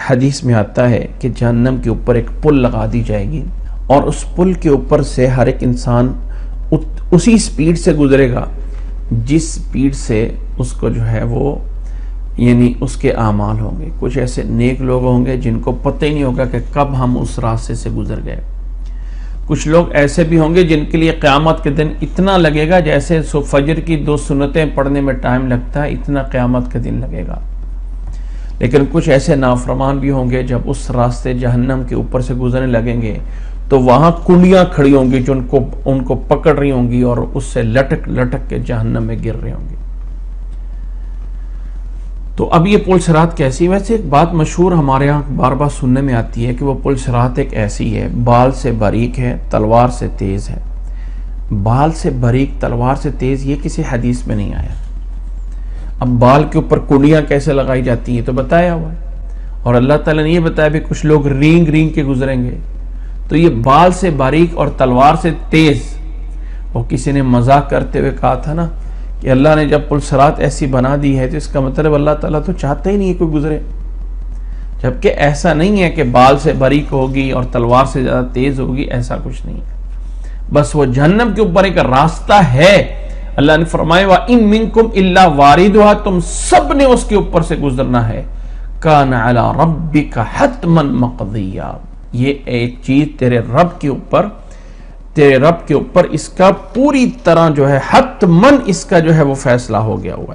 حدیث میں آتا ہے کہ جہنم کے اوپر ایک پل لگا دی جائے گی، اور اس پل کے اوپر سے ہر ایک انسان اسی سپیڈ سے گزرے گا جس سپیڈ سے اس کو جو ہے وہ یعنی اس کے اعمال ہوں گے۔ کچھ ایسے نیک لوگ ہوں گے جن کو پتہ ہی نہیں ہوگا کہ کب ہم اس راستے سے گزر گئے۔ کچھ لوگ ایسے بھی ہوں گے جن کے لیے قیامت کے دن اتنا لگے گا جیسے فجر کی 2 سنتیں پڑھنے میں ٹائم لگتا ہے، اتنا قیامت کے دن لگے گا۔ لیکن کچھ ایسے نافرمان بھی ہوں گے، جب اس راستے جہنم کے اوپر سے گزرنے لگیں گے تو وہاں کنڈیاں کھڑی ہوں گی جو ان کو پکڑ رہی ہوں گی اور اس سے لٹک لٹک کے جہنم میں گر رہے ہوں گے۔ تو اب یہ پل صراط کیسی؟ ویسے ایک بات مشہور ہمارے یہاں بار بار سننے میں آتی ہے کہ وہ پل صراط ایک ایسی ہے، بال سے باریک ہے، تلوار سے تیز ہے۔ بال سے باریک، تلوار سے تیز، یہ کسی حدیث میں نہیں آیا۔ اب بال کے اوپر کنڈیاں کیسے لگائی جاتی ہیں تو بتایا ہوا ہے، اور اللہ تعالیٰ نے یہ بتایا بھی کچھ لوگ رینگ رینگ کے گزریں گے۔ تو یہ بال سے باریک اور تلوار سے تیز، وہ کسی نے مذاق کرتے ہوئے کہا تھا نا کہ اللہ نے جب پل صراط ایسی بنا دی ہے تو اس کا مطلب اللہ تعالیٰ تو چاہتا ہی نہیں ہے کوئی گزرے، جبکہ ایسا نہیں ہے کہ بال سے باریک ہوگی اور تلوار سے زیادہ تیز ہوگی، ایسا کچھ نہیں ہے۔ بس وہ جہنم کے اوپر ایک راستہ ہے۔ اللہ نے فرمایا وَإِن مِّنكُمْ إِلَّا وَارِدُهَا، تم سب نے اس کے اوپر سے گزرنا ہے۔ كَانَ عَلَى رَبِّكَ حَتْمًا مَقْضِيًّا، یہ ایک چیز تیرے رب کے اوپر اس کا پوری طرح جو ہے حتماً اس کا جو ہے وہ فیصلہ ہو گیا ہوا ہے۔